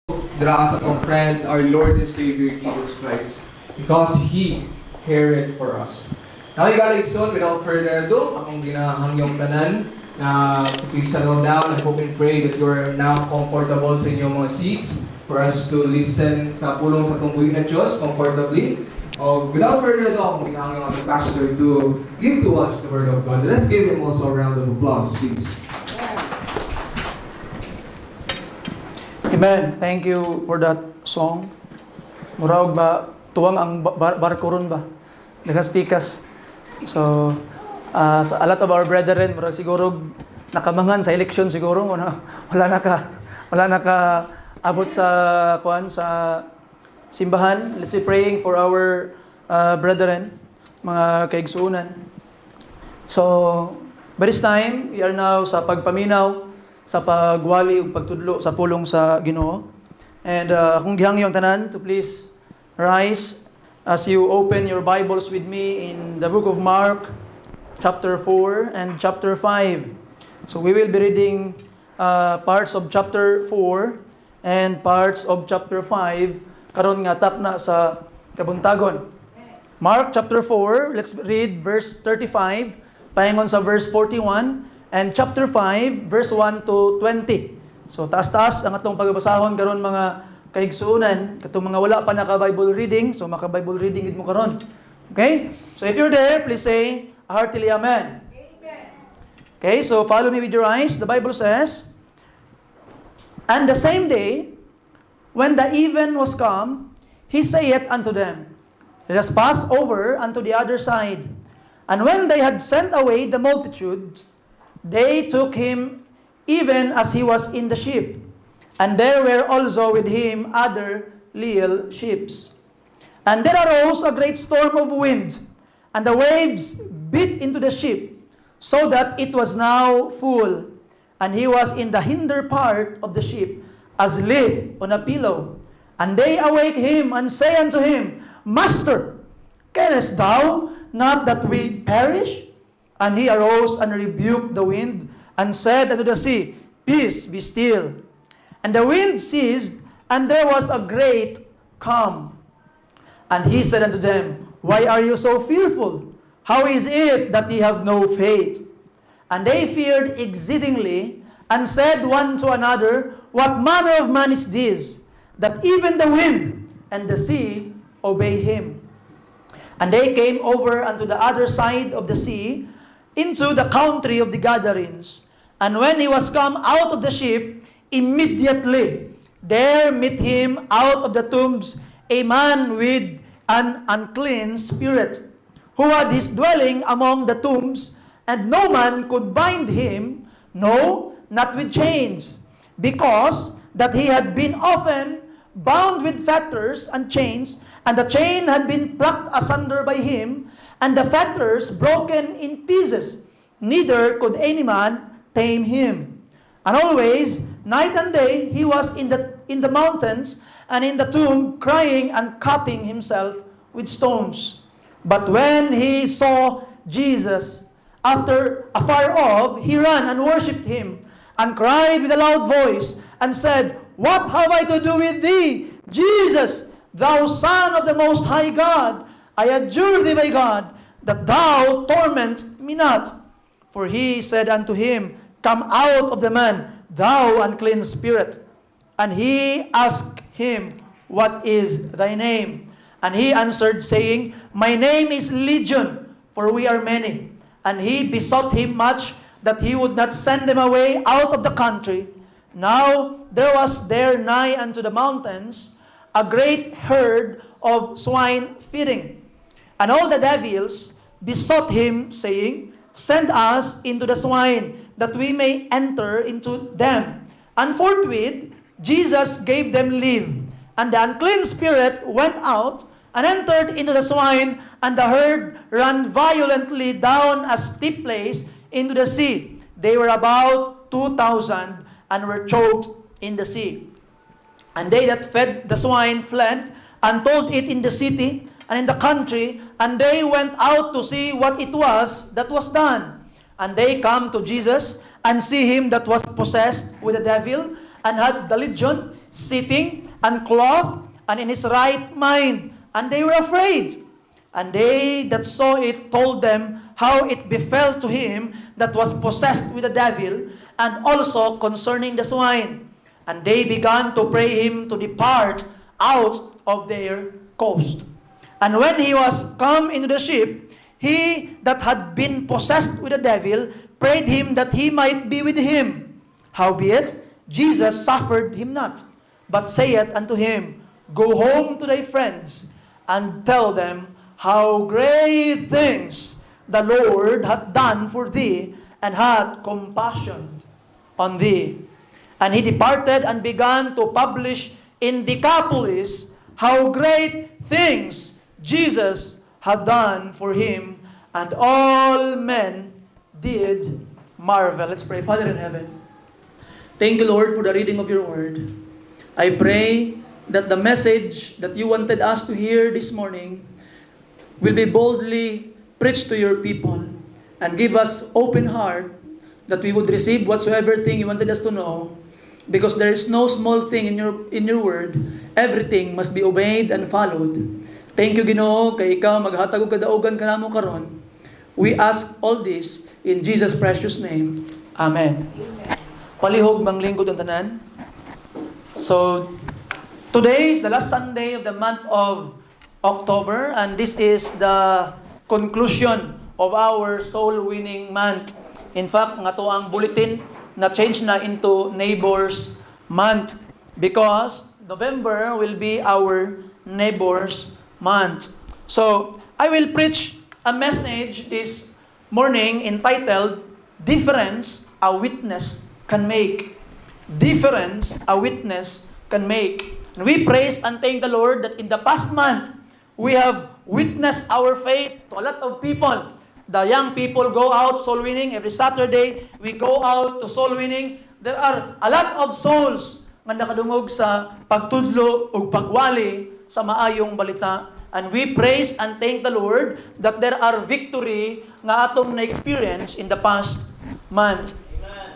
dira sa atong friend, our Lord and Savior Jesus Christ, because He cared for us. Now, you soon, without further ado, akong ginahangyong tanan na please settle down and hope and pray that you are now comfortable sa inyong mga seats for us to listen sa pulong sa tungkuin ng Diyos comfortably. Without further ado, akong ginahangyong as a pastor to give to us the Word of God. Let's give him also a round of applause, please. Amen. Thank you for that song. Murag ba tuwang ang barko ron ba? Nagaspikas. So, sa a lot of our brethren, murag siguro nakamangan sa election siguro wala na ka abot sa simbahan. Let's be praying for our brethren, mga kaigsuunan. So, by this time, we are now sa pagpaminaw sa pagwali ug pagtudlo sa pulong sa Ginoo. And akong gihangyong tanan to please rise as you open your Bibles with me in the book of Mark, chapter 4 and chapter 5. So we will be reading parts of chapter 4 and parts of chapter 5 karon nga takna sa kabuntagon. Mark chapter 4, let's read verse 35 paingon sa verse 41. And chapter 5, verse 1 to 20. So, taas-taas ang atong pagbabasahon karon mga kaigsuunan, katong mga wala pa naka-Bible reading, so maka-Bible reading gid mo karon. Okay? So, if you're there, please say heartily amen. Amen. Okay, so follow me with your eyes. The Bible says, "And the same day, when the even was come, he saith unto them, Let us pass over unto the other side. And when they had sent away the multitude, they took him even as he was in the ship, and there were also with him other little ships. And there arose a great storm of wind, and the waves beat into the ship, so that it was now full. And he was in the hinder part of the ship, asleep on a pillow. And they awake him, and say unto him, Master, carest thou not that we perish? And he arose and rebuked the wind, and said unto the sea, Peace, be still. And the wind ceased, and there was a great calm. And he said unto them, Why are you so fearful? How is it that ye have no faith? And they feared exceedingly, and said one to another, What manner of man is this, that even the wind and the sea obey him? And they came over unto the other side of the sea, into the country of the Gadarenes. And when he was come out of the ship, immediately there met him out of the tombs a man with an unclean spirit, who had his dwelling among the tombs, and no man could bind him, no, not with chains, because that he had been often bound with fetters and chains, and the chain had been plucked asunder by him, and the fetters broken in pieces, neither could any man tame him. And always, night and day, he was in the mountains and in the tomb, crying and cutting himself with stones. But when he saw Jesus, after afar off, he ran and worshipped him, and cried with a loud voice, and said, What have I to do with thee, Jesus, thou Son of the Most High God? I adjure thee by God, that thou torment me not. For he said unto him, Come out of the man, thou unclean spirit. And he asked him, What is thy name? And he answered, saying, My name is Legion, for we are many. And he besought him much that he would not send them away out of the country. Now there was there nigh unto the mountains a great herd of swine feeding. And all the devils besought him, saying, Send us into the swine, that we may enter into them. And forthwith Jesus gave them leave. And the unclean spirit went out, and entered into the swine, and the herd ran violently down a steep place into the sea. They were about 2,000, and were choked in the sea. And they that fed the swine fled, and told it in the city, and in the country, and they went out to see what it was that was done. And they come to Jesus, and see him that was possessed with a devil, and had the legion, sitting and clothed and in his right mind. And they were afraid. And they that saw it told them how it befell to him that was possessed with the devil, and also concerning the swine. And they began to pray him to depart out of their coast. And when he was come into the ship, he that had been possessed with the devil prayed him that he might be with him. Howbeit, Jesus suffered him not, but saith unto him, Go home to thy friends, and tell them how great things the Lord hath done for thee, and hath compassion on thee. And he departed and began to publish in Decapolis how great things Jesus had done for him, and all men did marvel. Let's pray. Father in heaven, thank you, Lord, for the reading of your word. I pray that the message that you wanted us to hear this morning will be boldly preached to your people, and give us open heart that we would receive whatsoever thing you wanted us to know, because there is no small thing in your word. Everything must be obeyed and followed. Thank you, Ginoo, kay ikaw maghatag og kadaugan kanamo karon. We ask all this in Jesus' precious name. Amen. Palihog mang lingkod ang tanan. So, today is the last Sunday of the month of October, and this is the conclusion of our soul-winning month. In fact, nga to ang bulletin na change na into Neighbors Month, because November will be our Neighbors Month. So, I will preach a message this morning entitled, Difference a Witness Can Make. Difference a witness can make. And we praise and thank the Lord that in the past month, we have witnessed our faith to a lot of people. The young people go out soul winning. Every Saturday, we go out to soul winning. There are a lot of souls nga nakadungog sa pagtudlo o pagwali sa maayong balita. And we praise and thank the Lord that there are victory nga atong na-experience in the past month.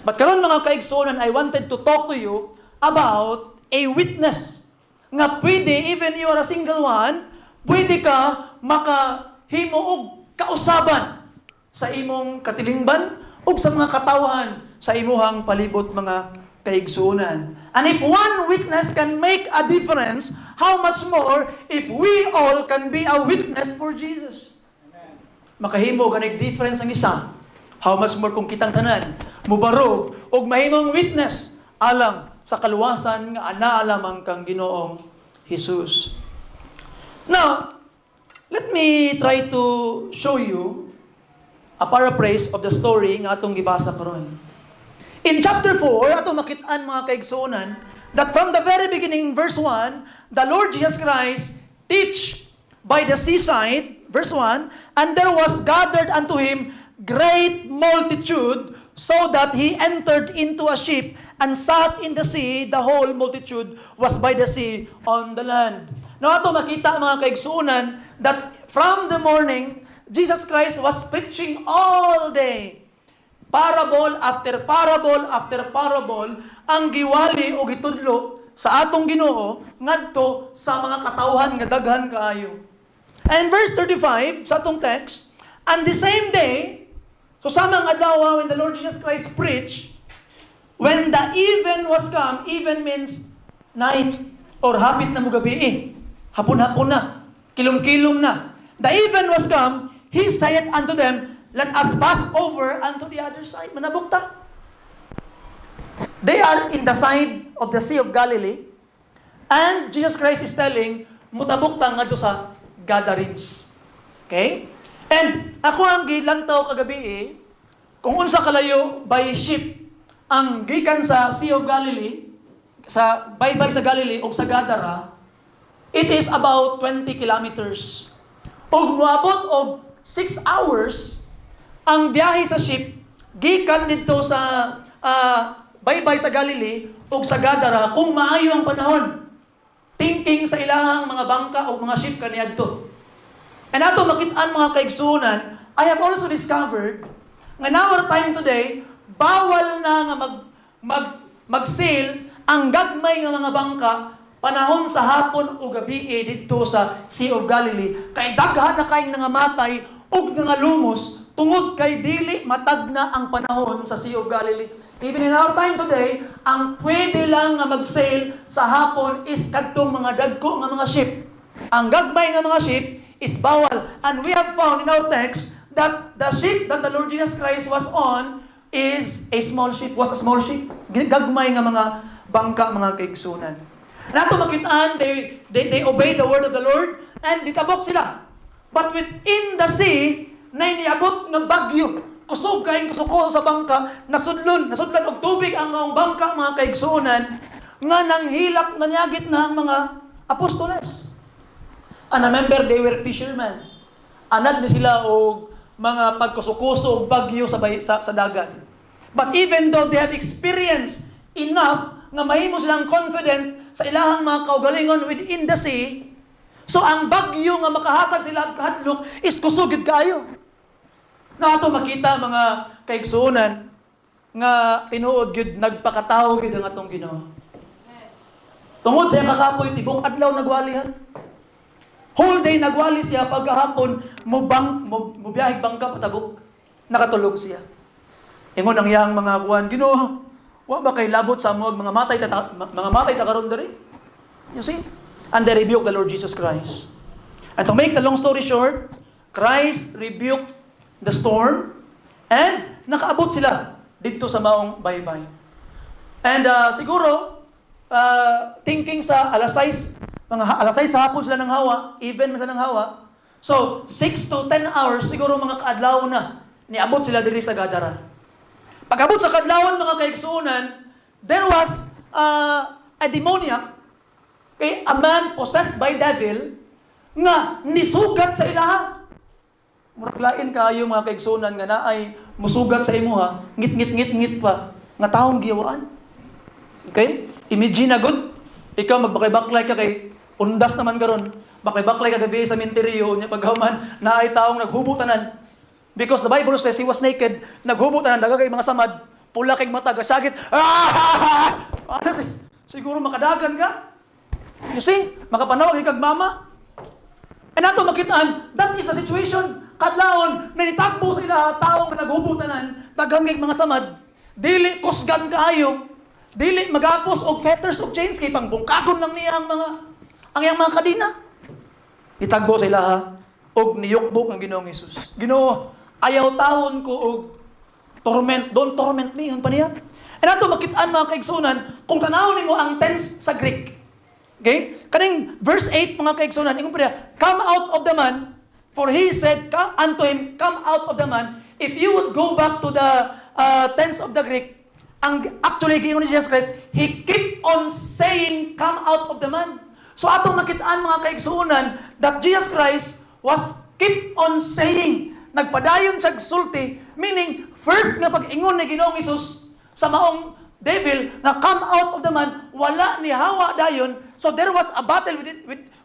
But karon mga kaigsunan, I wanted to talk to you about a witness. Nga pwede, even you are a single one, pwede ka makahimo og kausaban sa imong katilingban ug sa mga katawhan sa imuhang palibot mga kaigsunan. And if one witness can make a difference, how much more if we all can be a witness for Jesus? Makahimo ganig difference ang isa. How much more kung kitang tanan mubarog og mahimong witness alang sa kaluwasan nga anaa lamang kang Ginoong Jesus. Now, let me try to show you a paraphrase of the story nga atong gibasa karon. In chapter 4, atong makit-an mga kaigsuonan that from the very beginning, verse 1, the Lord Jesus Christ teach by the seaside, verse 1, and there was gathered unto him great multitude, so that he entered into a ship and sat in the sea. The whole multitude was by the sea on the land. Now, ato makita mga kaigsuonan that from the morning, Jesus Christ was preaching all day. Parable after parable after parable ang giwali o gitudlo sa atong Ginoo ngadto sa mga katawhan nga daghan kaayo. And verse 35 sa atong text, and the same day, so samang adlaw when the Lord Jesus Christ preached, when the even was come, even means night or hapit na mo gabi, hapon-hapon na, kilom-kilom na. The even was come, he saith unto them, let us pass over unto the other side. Manabukta. They are in the side of the Sea of Galilee, and Jesus Christ is telling, mutabukta nga to sa Gadarenes. Okay? And ako ang gilantaw kagabi kung unsa kalayo by ship ang gikan sa Sea of Galilee, sa baybay sa Galilee o sa Gadara, it is about 20 kilometers. Og moabot og 6 hours ang biyahe sa ship gikan dito sa baybay sa Galilee o sa Gadara kung maayo ang panahon. Thinking sa ilahang mga bangka o mga ship kaniadto. And ato makit-an mga kaigsunan, I have also discovered nga in our time today, bawal na nga mag-sail ang gagmay nga mga bangka panahon sa hapon o gabi didto sa Sea of Galilee kay daghan na kay nangamatay ug nangalumos tungod kay dili matagna ang panahon sa Sea of Galilee. Even in our time today, ang pwede lang nga mag-sail sa hapon is kadtong mga dagko nga mga ship. Ang gagmay nga mga ship is bawal. And we have found in our text that the ship that the Lord Jesus Christ was on is a small ship, was a small ship. Gagmay nga mga bangka, mga kaigsunan. Nato makitaan, they obey the word of the Lord and ditabok sila. But within the sea, na iniabot ng bagyo, kusog kain kusuko sa bangka, nasudlon og tubig ang mga bangka, mga kaigsunan, nga nanghilak, nanyagit na ang mga apostoles. And remember, they were fishermen. Anad ni sila og mga pagkusukuso og bagyo sa dagat. But even though they have experienced enough nga mahimo silang confident sa ilahang mga kaugalingon within the sea, so ang bagyo nga makahatag sila kahadlok is kusog gid kaayo. Na ato makita mga kaigsuonan nga tinuod gyud nagpakatawo gyud ang atong Ginoo. Tungod sa iyang kakapoy tibok adlaw nagwalihan. Whole day nagwali siya pagkahapon mo biyahig bangka patabok. Nakatulog siya. Ingon ang iyang mga kuwan, Ginoo, wa ba kay labot sa mo mga matay ta karon diri? You see? And they rebuked the Lord Jesus Christ. And to make the long story short, Christ rebuked the storm and nakaabot sila dito sa maong baybay. And siguro thinking sa alas 6 sa hapon sila ng hawa, even man sila ng hawa. So 6 to 10 hours siguro mga kaadlaw na niabot sila diri sa Gadara. Pag-abot sa kadlawon mga kaigsuonan, there was a demoniac, a man possessed by devil, nga nisugat sa ilaha. Murag lain kayo mga kaigsuonan nga naay musugat sa imuha, ngit pa, nga taong giyawaan. Okay? Imagine na good. Ikaw magbakay-baklay ka kay undas naman karon. Bakay-baklay ka gabi sa minteriyo, nya paghuman naay taong naghubutan. Because the Bible says he was naked, naghubutan, dagagay mga samad, pula kay mata, gasagit. Siguro makadagan ka. You see? Makapanawag kag mama. And ato makitaan, that is a situation. Kadlawon, nanitagpo sa ila, taong naghubutanan, daghang mga samad, dili kusgan kaayo, dili magapos og fetters og chains, kay pangbungkagon lang niya ang iyang mga kadina. Itagbo sa ila, og niyukbok ang Ginoong Hesus. Ginoo, ayaw taon ko og torment, don't torment me, yun pa niya. And ato makitaan mga kaigsunan, kung tanawin mo ang tense sa Greek, okay? Kaning verse 8 mga kaigsunan, ingon pa niya, come out of the man, for he said unto him, come out of the man. If you would go back to the tense of the Greek, actually, giingon ni Jesus Christ, he keep on saying, come out of the man. So atong makitaan mga kaigsunan, that Jesus Christ was keep on saying, nagpadayon siya sulti, meaning, first nga pag-ingon ni Ginoong Hesus sa maong devil, na come out of the man, wala ni hawa dayon. So there was a battle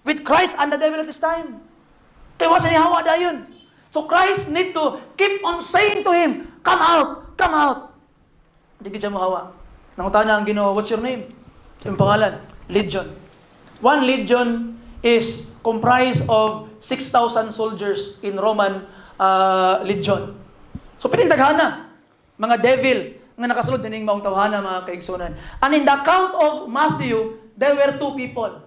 with Christ and the devil at this time. Kaya wala ni hawa dayon. So Christ need to keep on saying to him, come out, come out. Hindi ka siya mahawa. Nangutana ang Ginoo, what's your name? Sa iyong pangalan, Legion. One legion is comprised of 6,000 soldiers in Roman legion. So pinindagana, mga devil nga nakasulod dining maong tawhana mga kaigsunan. And in the account of Matthew, there were two people.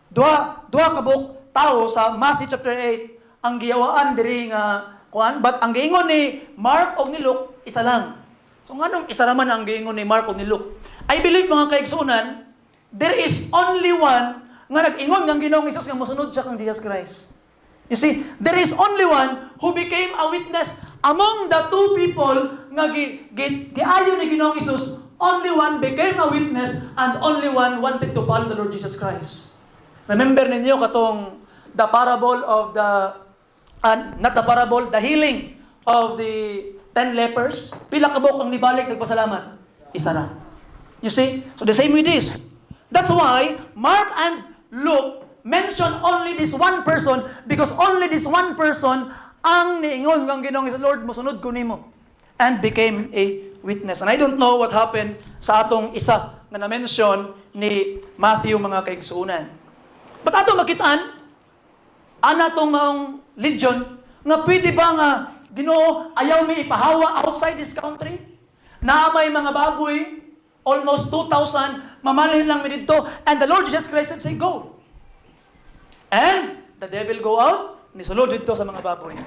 Duha kabuk tao sa Matthew chapter 8 ang giyawaan diri nga kuan, but ang giingon ni Mark o ni Luke isa lang. So nganong isa raman ang giingon ni Mark o ni Luke? I believe mga kaigsunan, there is only one nga nag-ingon ng Ginoong Hesus nga mosunod siya kang Jesus Christ. You see, there is only one who became a witness among the two people nga giayo ni Ginoong Hesus. Only one became a witness and only one wanted to follow the Lord Jesus Christ. Remember ninyo katong the parable of the healing of the 10 lepers? Pila kabok ang nibalik nagpasalamat? Isa ra. You see? So the same with this. That's why Mark and Luke mention only this one person because only this one person ang niingon ng Ginoong Hesus, Lord, mosunod ko nimo, and became a witness. And I don't know what happened sa atong isa nga na-mention ni Matthew mga kaigsuunan. But ato makitaan, ana tong legion, nga pwede ba nga Ginoo ayaw mi ipahawa outside this country? Na may mga baboy, almost 2,000, mamalhin lang mi dito. And the Lord Jesus Christ said, say, go. And the devil go out, nisulod dito sa mga baboy.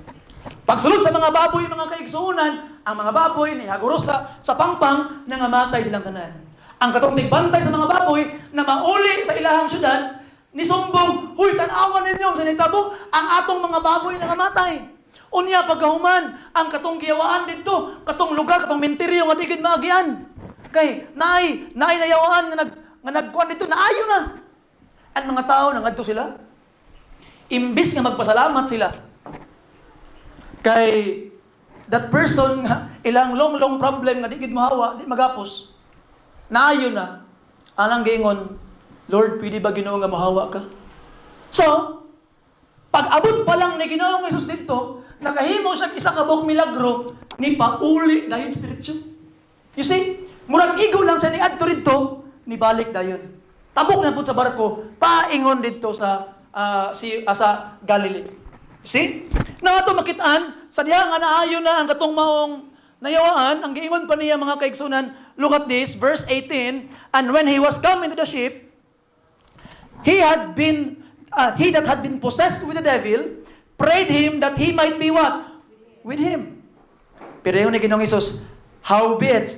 Pagsulod sa mga baboy, mga kaigsuunan, ang mga baboy nihaguros sa pangpang, nangamatay silang tanan. Ang katong tigbantay sa mga baboy na mauli sa ilahang syudad, nisumbong, huy, tanawan ninyo sa nitabo, ang atong mga baboy nangamatay. Unya pagkahuman, ang katong giyawaan dito, katong lugar, katong menteryo nga digid maagian. Kay naay nayawaan nga nagkuan dito, naayo na. Ang mga tao nangadto sila. Imbis nga magpasalamat sila. Kay that person nga ilang long problem nga digid mahawa, di magapos. Naayo na. Alang giingon, Lord, pwede ba Ginoo nga mahawa ka? So, pag abot pa lang ni Ginoong Jesus dito, nakahimo siya isa ka buok milagro ni pauli dayon spiritual. You see, murag igo lang sa niadto dito, ni balik dayon. Tabok na pud sa barko, paingon dito sa sa Galilee. You see? Na ato makitaan, sa diha nga naayo na ang katong maong nayawaan, ang giingon pa niya mga kaigsunan, look at this, verse 18, and when he was come into the ship, he that had been possessed with the devil prayed him that he might be what? With him. Pero yung ni Ginoong Isus, howbeit,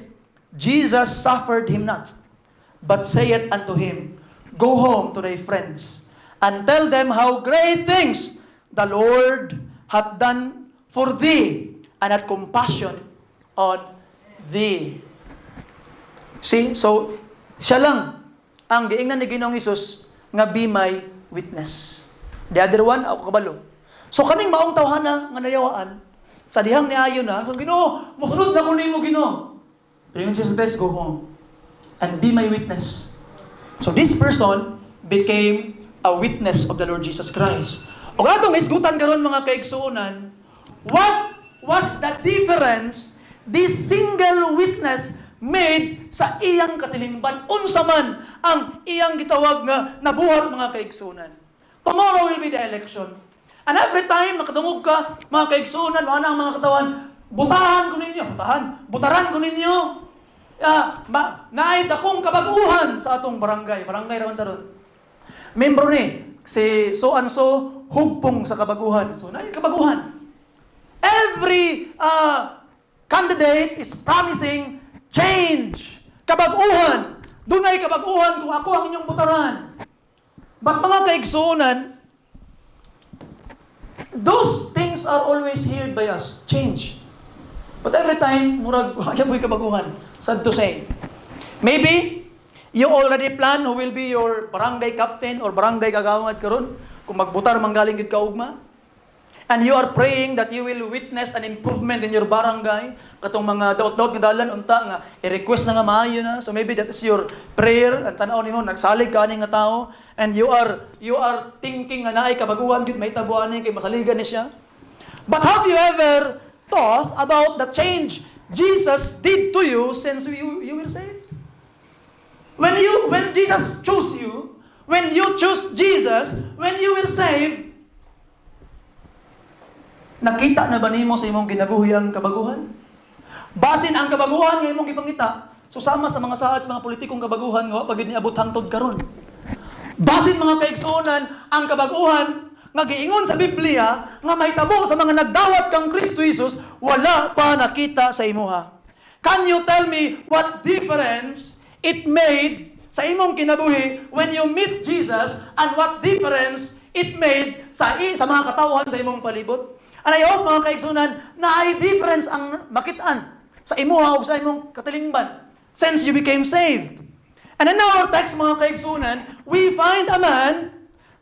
Jesus suffered him not, but saith unto him, go home to thy friends, and tell them how great things the Lord hath done for thee, and had compassion on thee. See? So, siya lang ang giingnan ni Ginoong Isus nga be my witness. The other one, ako kabalo. So kaning maong tawhana nga nayawaan, sa dihang niayo na, so Ginoo, mosunod na ko nimo Ginoo. Pero yung Jesus Christ, go home and be my witness. So this person became a witness of the Lord Jesus Christ. O atong isgutan karon mga kaigsuonan, what was the difference this single witness made sa iyang katilingban? Unsa man ang iyang gitawag nga nabuhat mga kaigsuonan? Tomorrow will be the election. And every time makadungog ka, mga kaigsuonan, mga ang mga katawan, butaran ko ninyo. Naay dakong kabaguhan sa atong barangay raman taron. Membro ni si so and so hugpong sa kabaguhan. So naay kabaguhan. Every candidate is promising change, kabaguhan. Dunay kabaguhan kung ako ang inyong butaran. But mga kaigsuonan, those things are always heard by us. Change. But every time, murag, ayaboy kabaguhan. Sad to say. Maybe, you already plan who will be your barangay captain or barangay kagawad karon kung magbutar manggaling gid ka ugma. And you are praying that you will witness an improvement in your barangay. Katong mga daot-daot nga dalan, unta nga, i-request na nga maayo na. So maybe that is your prayer. Ang tanaw nimo nagsalig ka ani nga tao. And you are thinking nga naay kabaguhan, gud may tabuan ni kay masaligan ni siya. But have you ever thought about the change Jesus did to you since you were saved? When Jesus chose you, when you chose Jesus, when you were saved, nakita na ba nimo sa imong kinabuhi ang kabaguhan? Basin ang kabaguhan nga imong gipangita, susama sa mga saad sa mga politikong kabaguhan nga pagid niabot hangtod karon. Basin mga kaigsuonan ang kabaguhan nga giingon sa Biblia nga mahitabo sa mga nagdawat kang Kristo Jesus, wala pa nakita sa imuha. Can you tell me what difference it made sa imong kinabuhi when you meet Jesus, and what difference it made sa mga katawhan sa imong palibot? And I hope mga kaigsunan na ay difference ang makitaan sa imuha o sa imong katilingban since you became saved. And in our text mga kaigsunan, we find a man,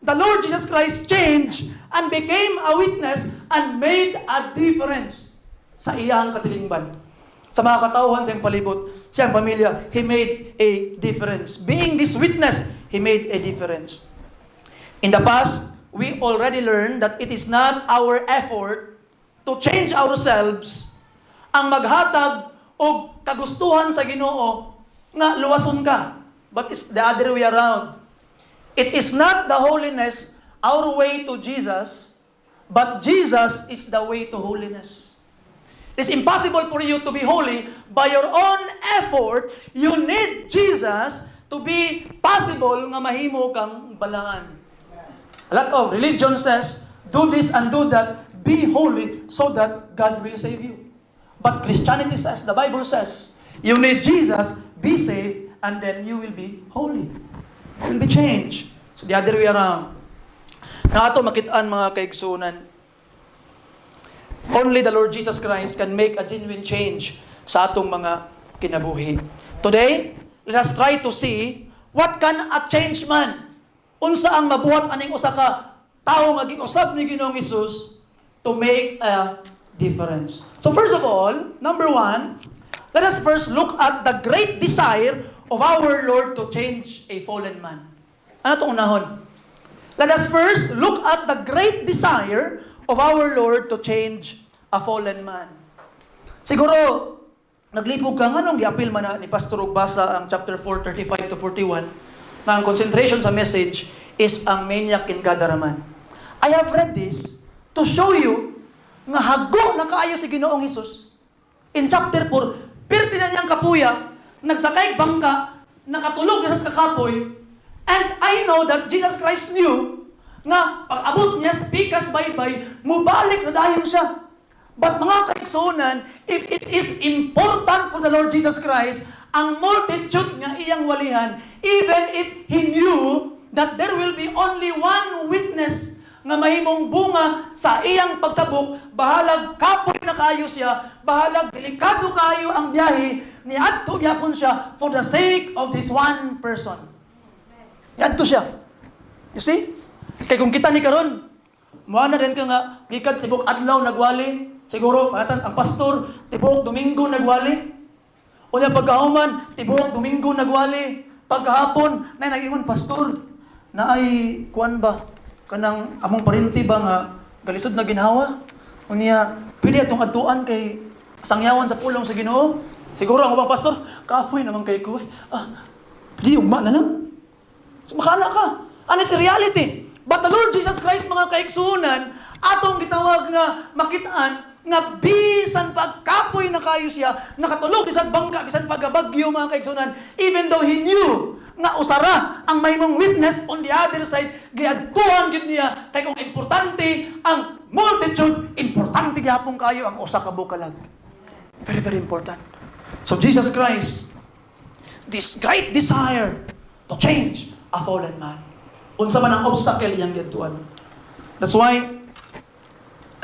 the Lord Jesus Christ, changed and became a witness and made a difference sa iyang katilingban. Sa mga katawhan sa iyang palibot, sa iyang pamilya, he made a difference. Being this witness, he made a difference. In the past, we already learned that it is not our effort to change ourselves ang maghatag o kagustuhan sa Ginoo nga luwason ka. but it's the other way around. It is not the holiness our way to Jesus, but Jesus is the way to holiness. It's impossible for you to be holy by your own effort. You need Jesus to be possible nga mahimo kang balaan. A lot of religion says, do this and do that, be holy so that God will save you. But Christianity says, the Bible says, you need Jesus, be saved, and then you will be holy. You will be changed. So the other way around. Na ato makitaan mga kaigsunan, only the Lord Jesus Christ can make a genuine change sa atong mga kinabuhi. Today, let us try to see what can a change man. Unsa ang mabuhat aning usa ka tawo nga giusab ni Ginoong Hesus to make a difference. So first of all, number one, let us first look at the great desire of our Lord to change a fallen man. Ano itong unahon? Let us first look at the great desire of our Lord to change a fallen man. Siguro, naglipog ka nga nung giapil man na ni Pastor Ugbasa ang chapter 4, 35 to 41, na ang concentration sa message is ang maniac in Gadaraman. I have read this to show you nga hago na kaayo si Ginoong Hesus. In chapter 4, pirti na niyang kapuya, nagsakay bangka, nakatulog na sa kakapoy, and I know that Jesus Christ knew nga pag-abot niya sa pikas baybay, mubalik na dayon siya. But mga kaigsunan, if it is important for the Lord Jesus Christ, ang multitude nga iyang walihan, even if He knew that there will be only one witness nga mahimong bunga sa iyang pagtabok, bahalag kapoy na kayo siya, bahalag delikado kayo ang biyahe, niadto gyapon siya for the sake of this one person. Niadto siya. You see? Kay kung kita ni karon, mo na rin ka nga gikan tibok adlaw nagwali, siguro pangatan ang pastor tibok Domingo nagwali. Unya pagkahuman tibok Domingo nagwali. Pagkahapon nay nagingon pastor na ay kuan ba kanang among parinti ba nga galisod na ginhawa. Unya pwede atong adtuan kay sangyawan sa pulong sa Ginoo. Siguro ang ubang pastor kapoy naman kay ko. Di ugma na lang. So, makana ka. And it's a reality. But the Lord Jesus Christ, mga kaigsunan, atong gitawag nga makitaan, nga bisan pagkapoy na kayo siya, nakatulog bisag bangka, bisan pagabagyo, mga kaigsunan, even though He knew nga usara ang mahimong witness on the other side, giadtuhan gid niya, kay kung importante ang multitude, importante gyapon kayo ang usa ka bukalag. Very, very important. So Jesus Christ, this great desire to change a fallen man. Unsa man ang obstacle iyang gituan. That's why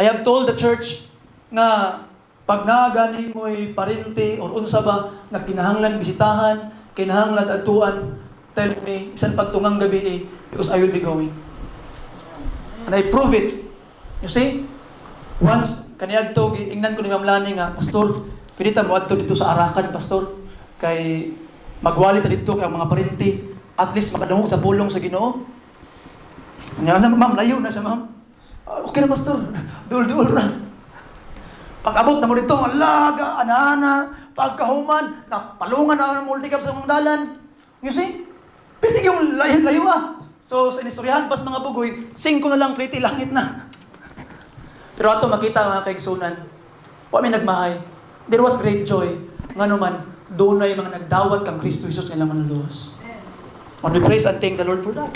I have told the church nga pag nagani mo'y parinti or unsa ba nga kinahanglan bisitahan, kinahanglan adtuan, tell me isan pagtungang gabi because I will be going. And I prove it. You see? Once kaniadto giingnan ko ni Ma'am Lani nga, pastor, pwede ta moadto dito sa Arakan, pastor, kay magwali ta dito kay mga parinti. At least makadungog sa pulong sa Ginoo. Nga ma'am, layo na siya, ma'am. Okay na, pastor. Duol-duol ra. Pag-abot na mo dito, alaga, anana, pagkahuman, napalungan na ang multicap sa mga dalan. You see? Pitig yung layo So, sa inistoryahan, pas mga bugoy, 5 na lang, pretty langit na. Pero ato makita mga kaigsunan, wa may nagmahay. There was great joy. Nga naman, doon na yung mga nagdawat kang Kristo Jesus nga laman luwas. And we praise and thank the Lord for that.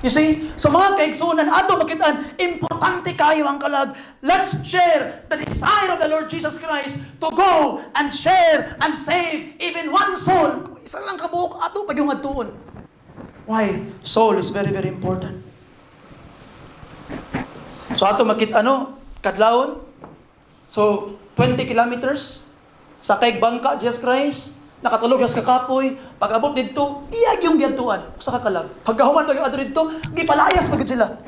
You see? So mga kaigsunan, ato makitaan, importante kayo ang kalag. Let's share the desire of the Lord Jesus Christ to go and share and save even one soul. Isa lang kabuok, ato pag yung atuon. Why? Soul is very, very important. So ato makita, kadlawon. So, 20 kilometers, sakay bangka, Jesus Christ, nakatulog sa kakapoy, pag-abot dito, iyag yung giadtuan sa kakalag. Pagkahuman kayo adto dito, gipalayas pagod sila.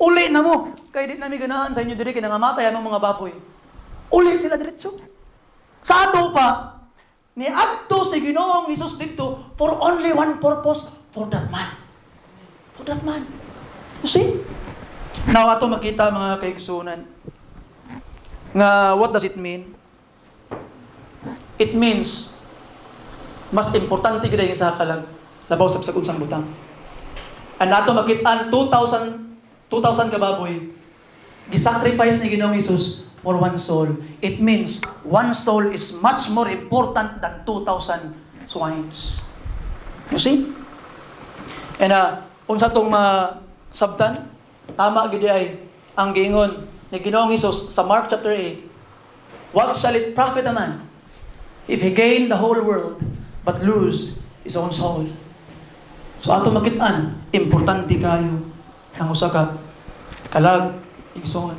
Uli na mo. Kaya di namin ganahan sa inyo diri kay nangamatay ang mga baboy. Uli sila diretso. Sa ato pa, ni adto si Ginoong Hesus dito for only one purpose, for that man. For that man. You see? Now ato makita mga kaigsunan. Nga what does it mean? It means mas importante gid sa kalag labaw sa unsang butang. And ato makit-an 2,000 kababoy gisacrifice ni Ginoong Hesus for one soul. It means one soul is much more important than 2,000 swines. You see? And unsa tong sabtan, tama gid ay ang giingon ni Ginoong Hesus sa Mark chapter 8. What shall it profit a man if he gain the whole world but lose his own soul? So ato makit-an, importante kayo ang usa ka kalag igsoon.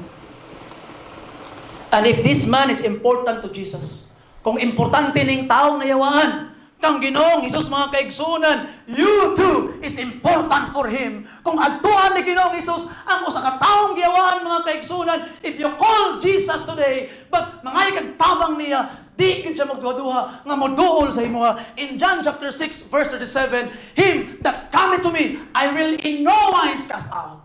And if this man is important to Jesus, kung importante ning taong nayawaan kang Ginoong Hesus mga kaigsunan, you too is important for Him. Kung adtuan ni Ginoong Hesus ang usa ka taong giyawaan mga kaigsunan, if you call Jesus today, but mangay kag tabang niya, di gid siya magduha-duha nga moduol sa imo. In John chapter 6 verse 37, him that cometh to me, I will in no wise cast out.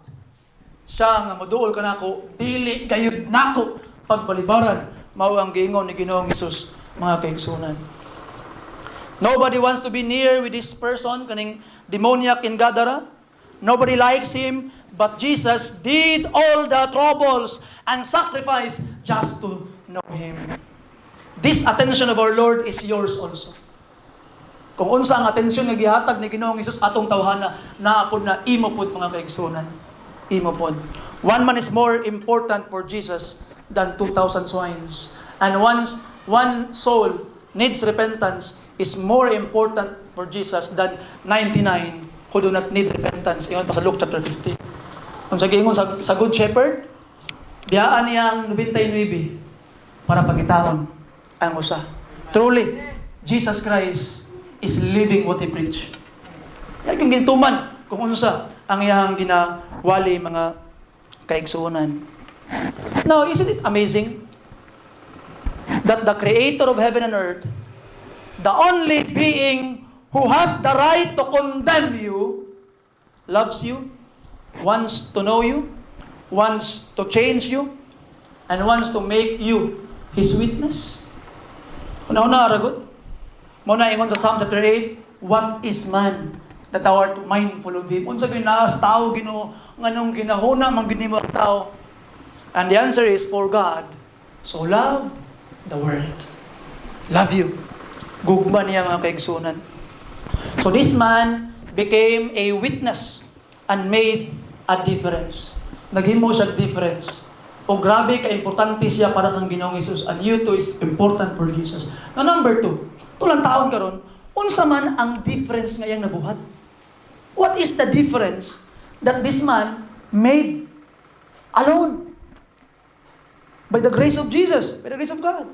Siya nga moduol kanako, dili gayud nako pagbalibaran. Mao ang giingon ni Ginoong Hesus mga kaigsunan. Nobody wants to be near with this person, kaning demoniac in Gadara. Nobody likes him, but Jesus did all the troubles and sacrifice just to know him. This attention of our Lord is yours also. Kung unsa ang atensyon nga gihatag ni Ginoong Hesus atong tawhana, naapod na imo pod mga kaigsunan. Imo pod. One man is more important for Jesus than 2,000 swines. And one soul needs repentance is more important for Jesus than 99 who do not need repentance. Ingon pa sa Luke chapter 15. Kung sa giingon sa Good Shepherd, biyaan niya ang 99 para pagitaon ang usa. Truly, Jesus Christ is living what He preach. Yan yung gintuman kung unsa ang iyang ginawali mga kaigsuonan. Now, isn't it amazing that the Creator of heaven and earth, the only being who has the right to condemn you, loves you, wants to know you, wants to change you, and wants to make you His witness? Una-una, aragot. Muna ingon sa Psalm chapter 8, what is man that thou art mindful of him? Unsa ginaas tao Ginoo nganong ginahuna man gid nimo ang tao? And the answer is, for God so loved the world. Love you. Gugma niya mga kaigsunan. So this man became a witness and made a difference. Naghimo siya difference. O grabe ka-importante siya para kang Ginoong Hesus, and you too is important for Jesus. Now number 2, tulang taon karon, unsa man ang difference ngayang nabuhat? What is the difference that this man made alone? By the grace of Jesus, by the grace of God.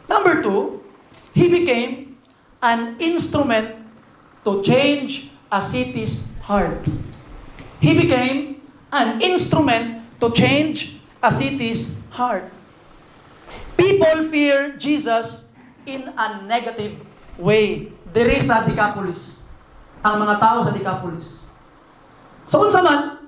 Number 2, he became an instrument to change a city's heart. He became an instrument to change a city's heart. People fear Jesus in a negative way. Diri sa Decapolis. Ang mga tao sa Decapolis. So unsa man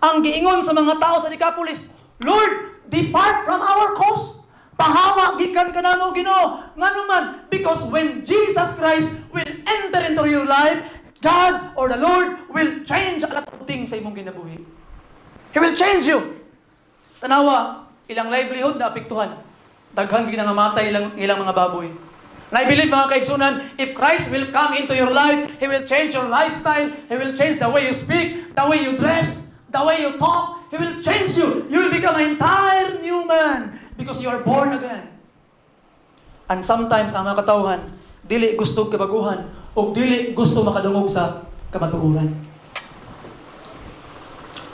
ang giingon sa mga tao sa Decapolis, Lord, depart from our cause. Pahawa gikan kanamo Ginoo. Nganuman, because when Jesus Christ will enter into your life, God or the Lord will change a lot of things sa imong ginabuhi. He will change you. Tanawa, ilang livelihood na apektuhan. Daghan gid nga matay ilang mga baboy. And I believe mga kaigsunan, if Christ will come into your life, He will change your lifestyle. He will change the way you speak, the way you dress, the way you talk. He will change you. You will become an entire new man because you are born again. And sometimes ang mga katawhan, dili gusto kabaguhan o dili gusto makadungog sa kamatuoran.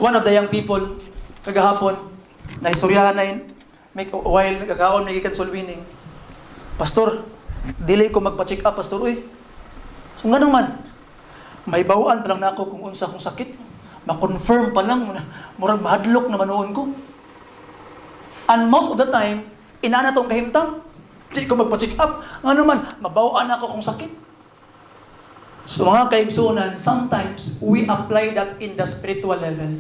One of the young people kagahapon na istoryahan na make while nagkakaon may gikan solwining. Pastor, dili ko magpa-check up, pastor, uy. So nga naman, may bawaan pa lang na ako kung unsa kong sakit. Ma-confirm pa lang, murag mahadlok na manoon ko. And most of the time, inana tong kahimtang, di ko magpa-check up. Nga naman, mabawaan ako kung sakit. So mga kaigsunan, sometimes we apply that in the spiritual level.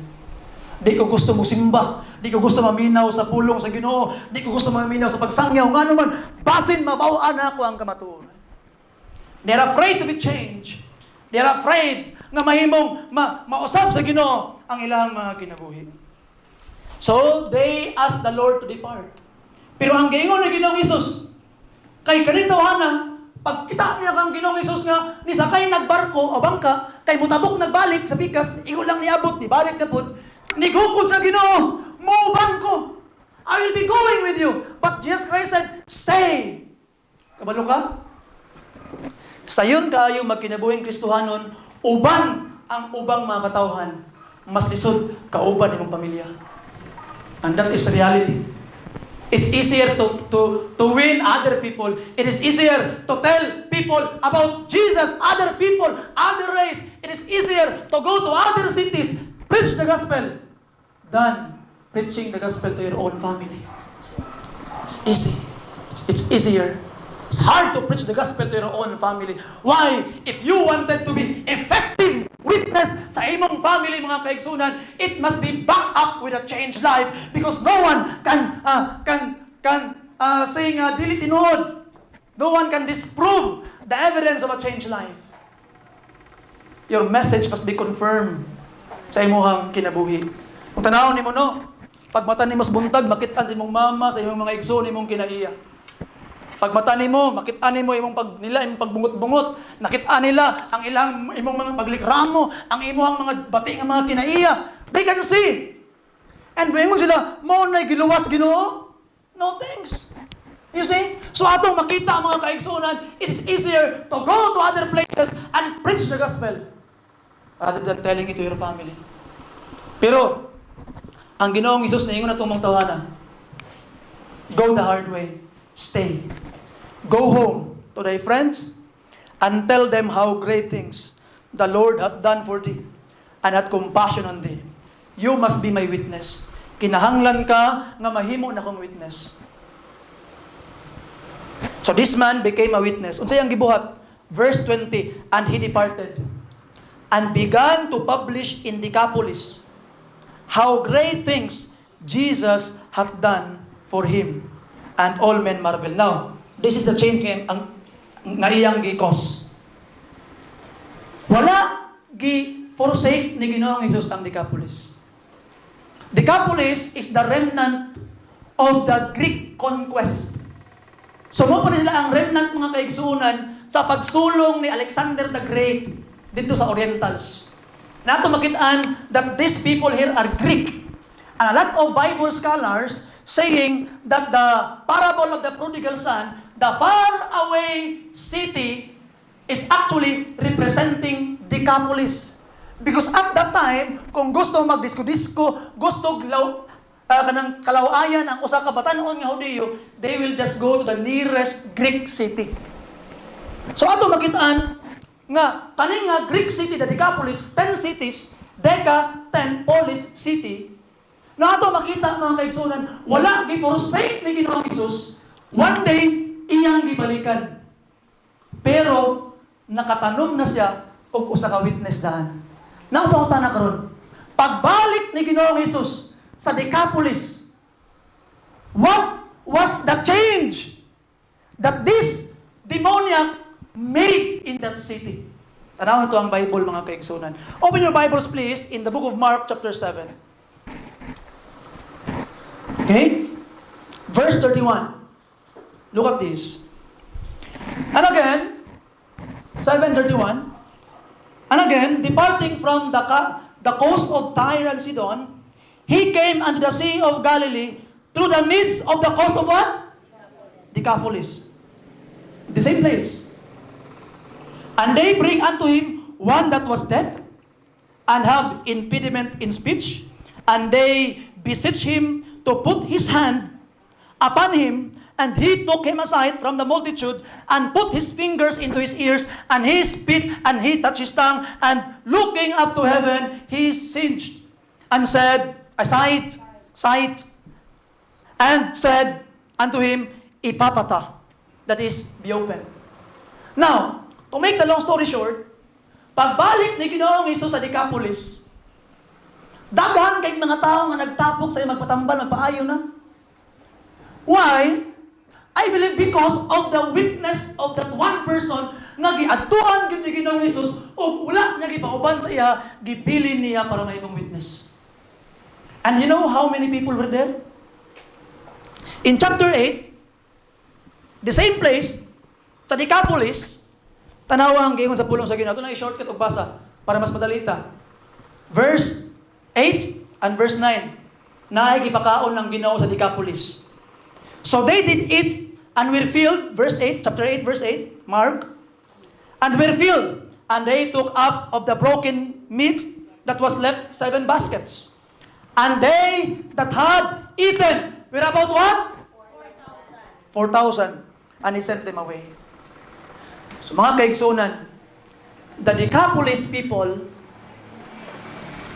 Di ko gusto mo simba. Di ko gusto maminaw sa pulong sa Ginoo. Di ko gusto maminaw sa pagsangyaw. Nga naman, basin mabawaan ako ang kamatuoran. They're afraid to be changed They are afraid nga mahimong mausab sa Ginoo ang ilang mga kinabuhi. So, they asked the Lord to depart. Pero ang giingon ni Ginoong Hesus, kay kaning tawanan, pagkita niya kang Ginoong Hesus nga, ni sakay nagbarko o bangka, kay mutabok nagbalik sa pikas, ingon lang niabot, ni balik na pud, nigukod sa Ginoo, mauban ko. I will be going with you. But Jesus Christ said, stay. Kabalo ka? Sayon kaayo magkinabuhing Kristohanon, uban ang ubang mga katawhan, mas lisod kauban imong pamilya. And that is reality. It's easier to win other people. It is easier to tell people about Jesus, other people, other race. It is easier to go to other cities, preach the gospel, than preaching the gospel to your own family. It's easy. It's easier. It's hard to preach the gospel to your own family. Why? If you wanted to be effective witness sa imong family, mga kaigsunan, it must be backed up with a changed life, because no one can say nga dili tinuod. No one can disprove the evidence of a changed life. Your message must be confirmed sa imong kinabuhi. Kung tanawon nimo no, pag mata nimo sa buntag, makit-an sa imong mama, sa imong mga igsoon imong kinaiya. Pag mata nimo, makit-an nimo imong pagbungot-bungot, nakit-an nila ang ilang imong mga paglikramo, ang imong mga bati nga mga kinaiya. They can see. And when sila, mo na giluwas Ginoo? No thanks. You see? So atong makita mga kaigsunan, it is easier to go to other places and preach the gospel rather than telling it to your family. Pero ang Ginoong Hesus na ingon atong mga tawanan, go the hard way. Stay. Go home to thy friends and tell them how great things the Lord hath done for thee and hath compassion on thee. You must be my witness. Kinahanglan ka nga mahimo na kong witness. So this man became a witness. Unsay ang gibuhat? Verse 20, and he departed and began to publish in Decapolis how great things Jesus hath done for him. And all men marvel. Now, this is the change ang naiyang gi-cause. Wala gi-forsake ni Ginoong Hesus ang Decapolis. Decapolis is the remnant of the Greek conquest. So, mo pa nila ang remnant mga kaigsuunan sa pagsulong ni Alexander the Great dito sa Orientals. Nato makitaan that these people here are Greek. And a lot of Bible scholars saying that the parable of the prodigal son, the faraway city, is actually representing Decapolis. Because at that time, kung gusto magdisko-disko, gusto kanang kalawayan ang usa ka batan-on nga Hudiyo, they will just go to the nearest Greek city. So ato makitaan nga kaning nga Greek city, the Decapolis, 10 cities, Deca, 10 polis city. Na ato makita mga kaigsunan, wala gi-forsake ni Ginoong Hesus. One day iyang gibalikan. Pero nakatanom na siya og usa ka witness daan. Nauta na karon. Pagbalik ni Ginoong Hesus sa Decapolis, what was the change that this demoniac made in that city? Tanaw ito ang Bible mga kaigsunan. Open your Bibles please in the book of Mark chapter 7. Okay? Verse 31. Look at this. And again, 7:31. And again, departing from the coast of Tyre and Sidon, he came unto the sea of Galilee through the midst of the coast of what? Decapolis. The same place. And they bring unto him one that was deaf, and have impediment in speech, and they beseech him to put his hand upon him, and he took him aside from the multitude, and put his fingers into his ears, and he spit, and he touched his tongue, and looking up to heaven, he singed, and said, sight, and said unto him, Ipapata, that is, be opened. Now, to make the long story short, pagbalik ni Ginoong Hesus sa Decapolis, daghan kay mga tao nga nagtapok sa magpatambal, magpaayo na. Why? I believe because of the witness of that one person nga giadtuan gyud ni Ginoong Hesus ug wala niya gipauban sa iya, gibilin niya para mahimong witness. And you know how many people were there? In chapter 8, the same place, sa Decapolis, tanawa ang giingon sa pulong sa Ginoo. Ito na i-shortcut o basa para mas madalita. Verse 8 and verse 9. Naay gipakaon ng Ginoo sa Decapolis. So they did eat and were filled, verse 8, chapter 8, verse 8, Mark, and were filled, and they took up of the broken meat that was left 7 baskets. And they that had eaten were about what? 4,000. And he sent them away. So mga kaigsunan, the Decapolis people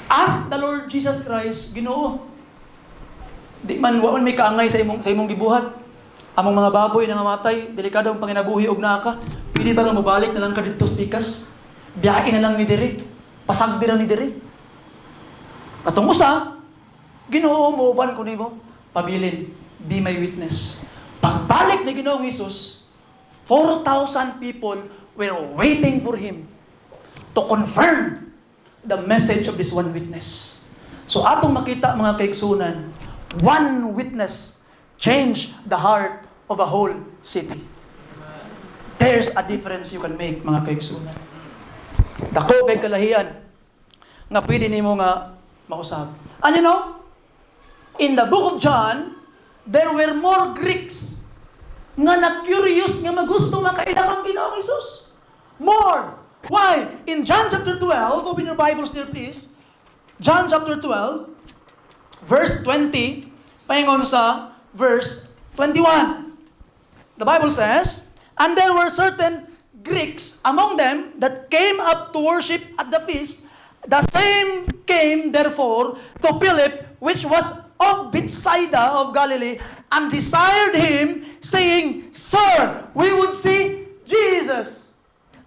asked the Lord Jesus Christ, Ginoo, di man waon may kaangay sa imong gibuhat. Among mga baboy na ngamatay, delikado ang panginabuhi og naka. Pwede ba nga mobalik na lang ka dito sa pikas? Biyahe na lang ni diri. Pasagdi ra ni diri. Atong usa, Ginoo, muuban ko nimo, pabilin, be my witness. Pagbalik ni Ginoong Hesus, 4,000 people were waiting for Him to confirm the message of this one witness. So atong makita mga kaigsunan, one witness changed the heart of a whole city. There's a difference you can make mga kaigsunan. Dako kay kalahian nga pwede nimo nga mausab. And you know, in the book of John, there were more Greeks nga na-curious nga magusto makailang ang Ginoong Hesus. More! Why? In John chapter 12, open your Bibles there please. John chapter 12, verse 20, paingon sa verse 21. The Bible says, and there were certain Greeks among them that came up to worship at the feast. The same came therefore to Philip, which was of Bethsaida of Galilee, and desired him, saying, Sir, we would see Jesus.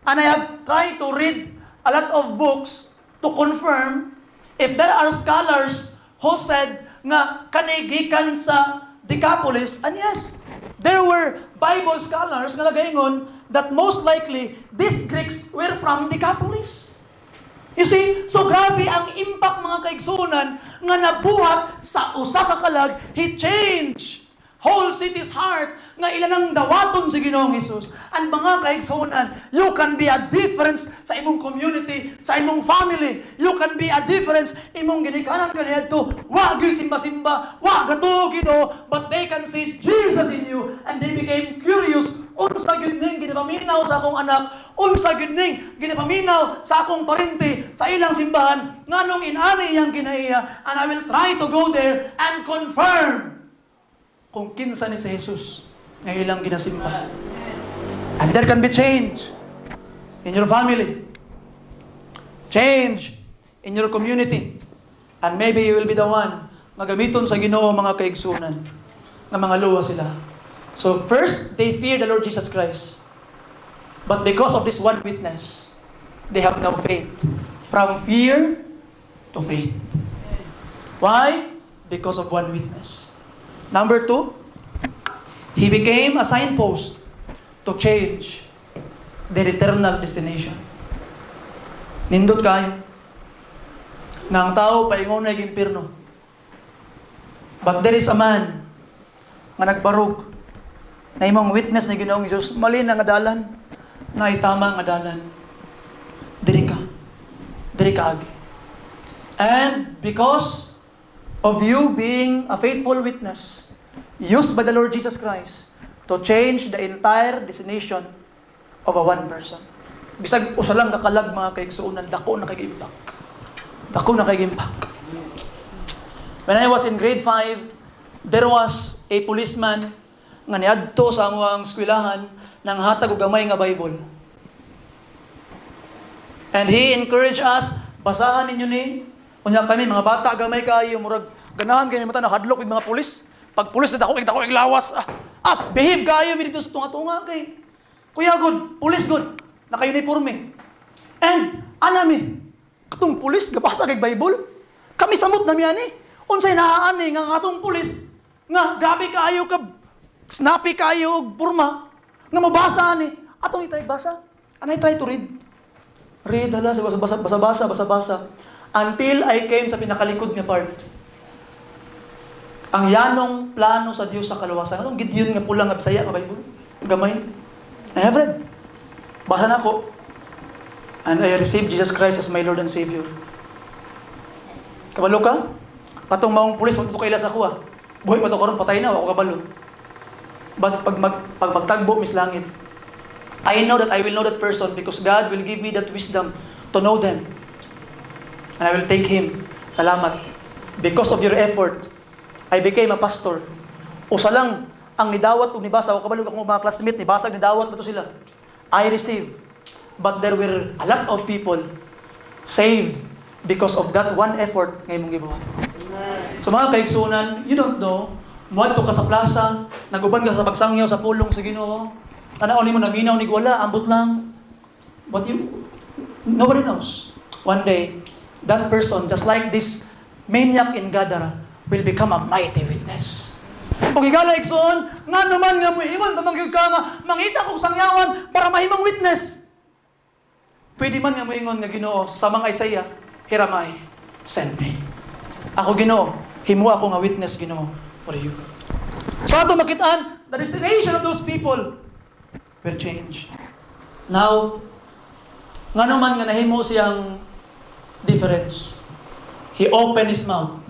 And I have tried to read a lot of books to confirm if there are scholars who said nga kanigikan sa Decapolis, and yes, there were Bible scholars nga nagaingon that most likely these Greeks were from Decapolis. You see, so grabe ang impact mga kaigsunan nga nabuhat sa usa ka kalag, He changed whole city's heart nga ilan ang dawaton si Ginoong Hesus. And mga kaigsunan, you can be a difference sa imong community, sa imong family. You can be a difference imong ginikanan kaniadto. Wa gyud simba-simba, wa gato Ginoo, but they can see Jesus in you and they became curious. Unsa gyud ning ginapaminaw sa akong anak, unsa gyud ning ginapaminaw sa akong parente, sa ilang simbahan, nganong inani yang kinaiya, and I will try to go there and confirm kung kinsa ni si Jesus nga ilang ginasimba. And there can be change in your family, change in your community, and maybe you will be the one magamiton sa Ginoo mga kaigsunan nga mga luwa sila. So first, they fear the Lord Jesus Christ. But because of this one witness, they have now faith. From fear to faith. Why? Because of one witness. Number 2, he became a signpost to change their eternal destination. Nindot kayo. Nga ang tao paingon na impirno. But there is a man nga nagbarog na imong witness na Ginoong Hesus, mali na nga dalan, nga itama nga dalan. Diri ka agi. And because of you being a faithful witness, used by the Lord Jesus Christ to change the entire destination of a one person. Bisag usa lang kakalag mga kaigsuonan, dako na kay impact. Dako na kay impact. When I was in grade 5, there was a policeman nga niadto sa among eskwelahan nang hatag og gamay nga Bible. And he encouraged us, basahan ninyo ni. Unya kami mga bata gamay kaayo murag ganahan kami mata na hadlok ng mga pulis. Pag pulis na dako ig lawas. Behave kaayo mi dito sa tunga-tunga kay. Kuya good, pulis good, naka-uniforme. And anami, katong pulis gabasa kay Bible. Kami samot na miani. Unsay naaani nga atong pulis nga grabe kaayo ka snappy kayo og porma nga mabasa ni atong itay basa And I try to read. Read, hala, basa-basa, until I came sa pinakalikod nga part. Ang yanong plano sa Dios sa kaluwasan. Anong Gideon nga pula nga Bisaya nga Bible? Gamay. I have read. Basa na ako. And I received Jesus Christ as my Lord and Savior. Kabalo ka? Katong maong pulis, wag ito kailas ako Buhay pa ito karon patay na, ako kabalo. But pag magtagbo, Miss Langit, I know that I will know that person because God will give me that wisdom to know them. And I will thank Him. Salamat. Because of your effort, I became a pastor. Usa lang ang nidawat o nibasa. O kabalog akong mga classmate, nibasa, nidawat ba ito sila? I received. But there were a lot of people saved because of that one effort ngayong mong gibuhat. So mga kaigsunan, you don't know, muadto ka sa plaza, naguban ka sa pagsangyaw sa pulong sa Ginoo, tanaw mo naminaw ni wala, ambot lang. But nobody knows. One day, that person, just like this maniac in Gadara, will become a mighty witness. Kung igala igsoon, nga naman nga mo iman, pamangyog ka nga, mangita kong sangyawan para mahimang witness. Pwede man nga mo ingon nga Ginoo sa mga Isaiah, Hiramay, send me. Ako Ginoo, himo ako nga witness Ginoo for you. So ato makitaan, the destination of those people will change. Now, nga naman nga nahimo siyang difference. He opened his mouth.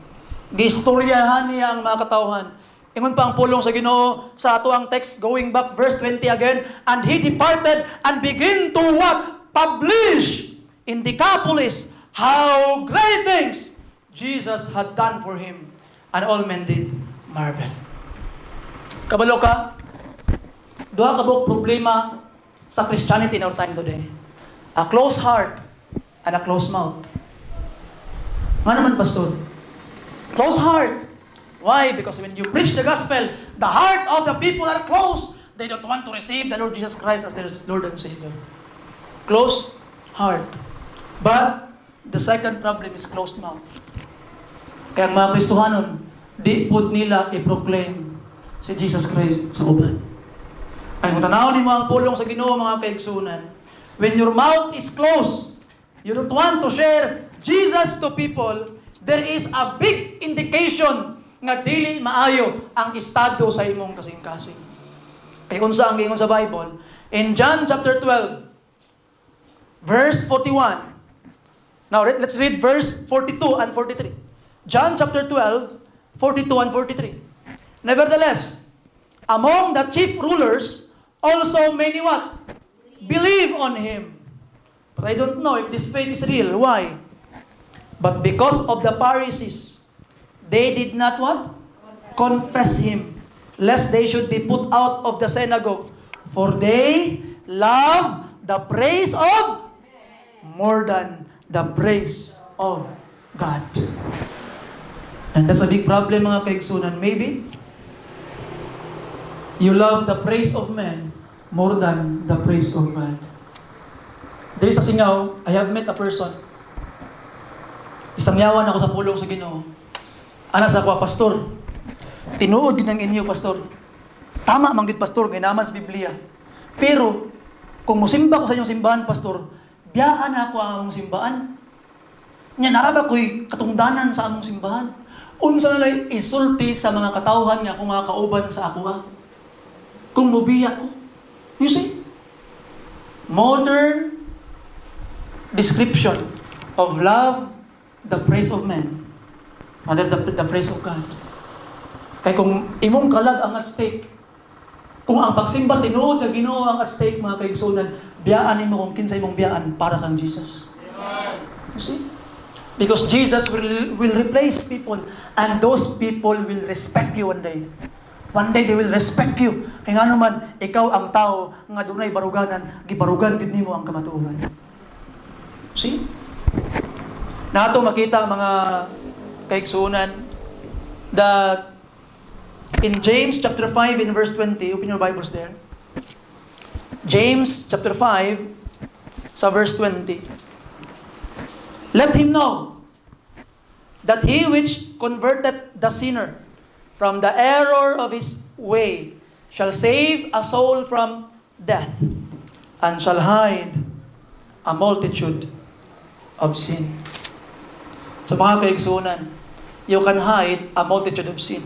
Giistoryahan niya ang mga katawhan. Ingon pa ang pulong sa Ginoo sa ato ang text, going back verse 20 again, and he departed and began to what? Publish in Decapolis how great things Jesus had done for him. And all men did marvel. Kabalo ka? Duha ka buok problema sa Christianity in our time today. A closed heart and a closed mouth. Nga naman, Pastor? Closed heart. Why? Because when you preach the gospel, the heart of the people are closed. They don't want to receive the Lord Jesus Christ as their Lord and Savior. Closed heart. But the second problem is closed mouth. Kaya mga Kristohanon, di po nila i-proclaim si Jesus Christ sa uban. Ang kung tanawin mo ang pulong sa Ginoo, mga kaigsunan, when your mouth is closed, you don't want to share Jesus to people, there is a big indication nga dili maayo ang estado sa imong kasing-kasing. Kaya unsa ang giingon sa Bible, in John chapter 12, verse 41. Now, let's read verse 42 and 43. John chapter 12, 42 and 43. Nevertheless, among the chief rulers, also many what? Believe on Him. But I don't know if this faith is real. Why? But because of the Pharisees, they did not what? Confess Him, lest they should be put out of the synagogue. For they love the praise of more than the praise of God. And that's a big problem, mga kaigsunan. Maybe you love the praise of men more than the praise of God. There is a singaw, I have met a person. Isang yawan ako sa pulong sa Ginoo. Ana sa ako, Pastor, tinuod yun ng inyo, Pastor. Tama manggit, Pastor, kay naman sa Biblia. Pero, kung musimba ko sa inyong simbahan, Pastor, biyaan ako ang among simbahan. Nya naraba ko'y katungdanan sa among simbahan. Unsa na lang isulti sa mga katawhan nga kung mga kauban sa ako ha. Kung mubiya ko. You see? Modern description of love, the praise of men, rather the praise of God. Kaya kung imong kalag ang at stake, kung ang pagsimbas tinuod na Ginoo ang at stake, mga kaigsunan, biyaan mo kung kinsay mong biyaan para kang Jesus. You see? Because Jesus will replace people, and those people will respect you one day. One day they will respect you. Kaya nga naman, ikaw ang tao nga dunay baruganan, gibarugan gid nimo ang kamatuoran. See? Nato makita mga kaigsunan that in James chapter 5 in verse 20, open your Bibles there. James chapter 5 sa verse 20. Let him know that he which converted the sinner from the error of his way shall save a soul from death and shall hide a multitude of sin. So mga kaigsunan, you can hide a multitude of sin.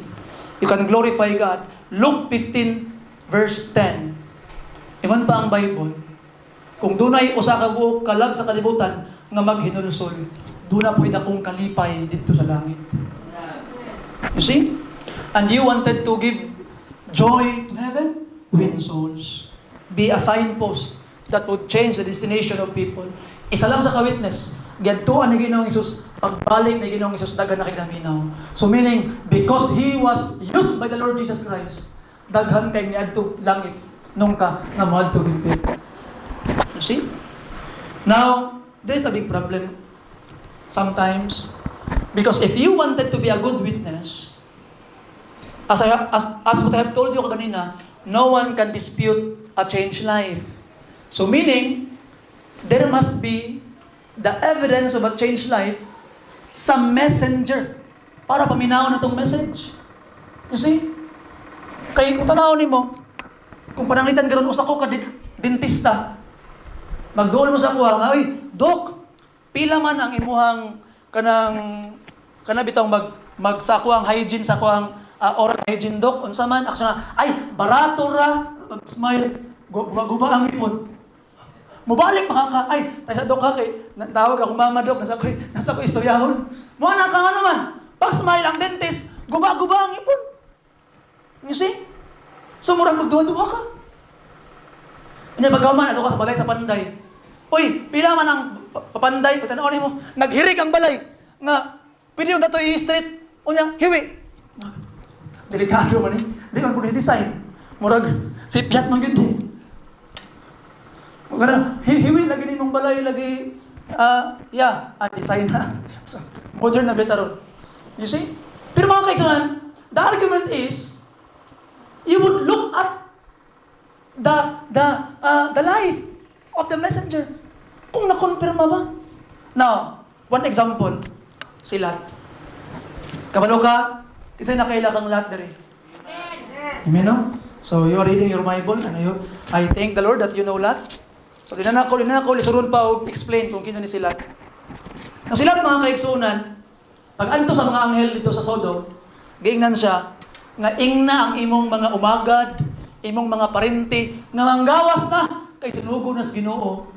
You can glorify God. Luke 15 verse 10. Ingon pa ang Bible, kung dunay usa ka buok kalag sa kalibutan nga maghinulsol, duna pwede akong kalipay dito sa langit. You see? And you wanted to give joy to heaven? Win souls. Be a signpost that would change the destination of people. Isa lang sa ka-witness, giadtuan ni Ginoong Hesus, pagbalik ni Ginoong Hesus, daghan na kinaminaw. So meaning, because He was used by the Lord Jesus Christ, daghan kay niadto langit, nung ka nga maadto higpit. You see? Now, there's a big problem. Sometimes, because if you wanted to be a good witness, as what I have told you kanina, no one can dispute a changed life. So meaning, there must be the evidence of a changed life sa messenger para paminaw na itong message. You see? Kaya kung tanawin mo, kung pananglitan ka ron, usa ko ka dentista, magdoon mo sa kuha nga, "Uy, Dok, pila man ang imuhang kanabitang magsakuang hygiene sa kuang oral hygiene, Dok, unsa man?" Ako nga, "Ay, barato ra." Mag-smile, guba ang ipon. Mubalik makaka, "Ay, tayo sa Dok ha, kay tawag ako mama, Dok, nasa ko istoryahon." Muna ka nga naman, pag-smile ang dentist, guba-guba ang ipon. You see? So, murang magduha-duha ka. Hindi, pagkaman, ato ka sa balay sa panday. "Uy, pila man ang papanday?" Pagtanawin mo, naghirig ang balay. Nga, pwede yung dato i-street. Unya, hiwi. Delikado man eh. Di man po design. Murag, sipyat man yun. Magana, hiwi lagi ni mong balay, lagi, design na. So, modern na betaron. You see? Pero mga kaigsunan, the argument is, you would look at the life of the messenger. Kung na-confirma ba? Now, one example, si Lot. Kabalo ka, kasi nakaila kang Lot dari. Amen, no? So, you are reading your Bible, and I thank the Lord that you know Lot. So, linanakaw, lisurun pa o explain kung kinsa ni si Lot. Ang si Lot, mga kaigsunan, pag anto sa mga anghel dito sa Sodom, giingnan siya, nga ingna ang imong mga umagad, imong mga parente, nga manggawas na, kay sinugo nas Ginoo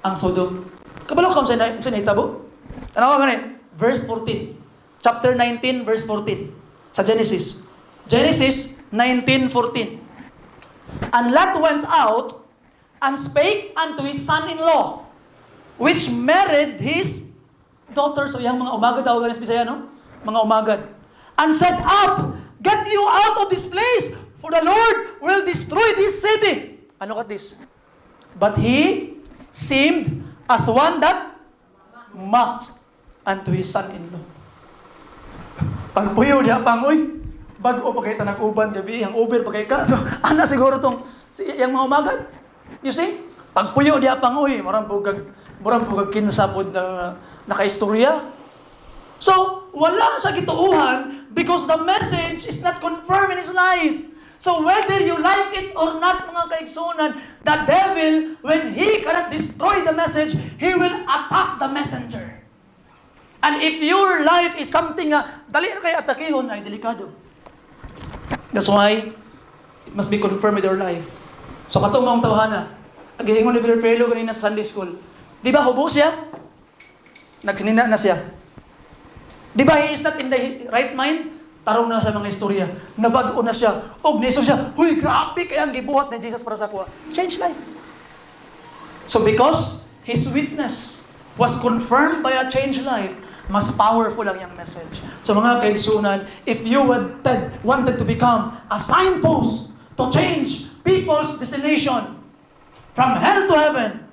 ang Sodom. Kabalo ka sa nahitabo? Tanawa ganit, verse 14. Chapter 19, verse 14. Sa Genesis. Genesis 19:14. "And Lot went out and spake unto his son-in-law, which married his daughter." So yung mga umagad, tawagan sa Bisaya, no? Mga umagad. "And said, Up, get you out of this place, for the Lord will destroy this city." And look at this. "But he seemed as one that mocked unto his son-in-law." Pagpuyo diha pangoy, bago pa kay tanag-uban gabi, ang Uber pa kay ka. So, ana siguro tong yung mga umagad. You see? Pagpuyo diha pangoy, murang pugag kinsapod na nakaistorya. So, wala sa gituuhan because the message is not confirmed in his life. So, whether you like it or not, mga kaigsunan, the devil, when he cannot destroy the message, he will attack the messenger. And if your life is something dali na kayo atakihon, ay delikado. That's why, it must be confirmed with your life. So, katong mga tawhana, agihingon ni Brother Perlo kanina sa Sunday School. Di ba, hubo siya? Nagsinina na siya. Di ba, he is not in the right mind? Tarong na siya mga istorya. Nabago na siya. Og niso siya, "Huy, grabe kaya ang gibuhat ni Jesus para sa kuha." Change life. So because his witness was confirmed by a changed life, mas powerful ang yung message. So mga kaigsunan, if you wanted to become a signpost to change people's destination from hell to heaven,